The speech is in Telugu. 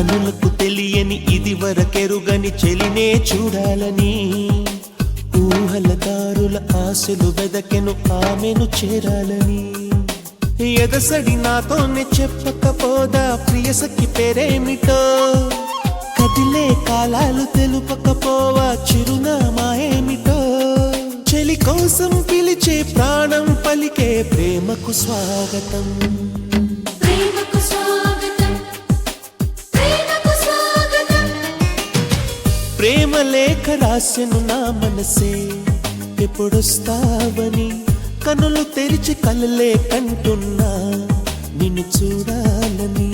కనులకు తెలియని ఇది వరకెరుగని చెలినే చూడాలని ఊహల దారుల ఆశలు వెదకెను ఆమెను చేరాలని ఎదసడి నాతోనే చెప్పకపోదా ప్రియసఖి పేరేమిటో కదిలే కాలాలు తెలుపకపోవా చిరునామా ఏమిటో చెలి కోసం పిలిచే ప్రాణం పలికే ప్రేమకు స్వాగతం ప్రేమ లేఖ రాసెను నా మనసే ఎప్పుడొస్తావని కనులు తెరిచి కలలే కంటున్నా నిన్ను చూడాలని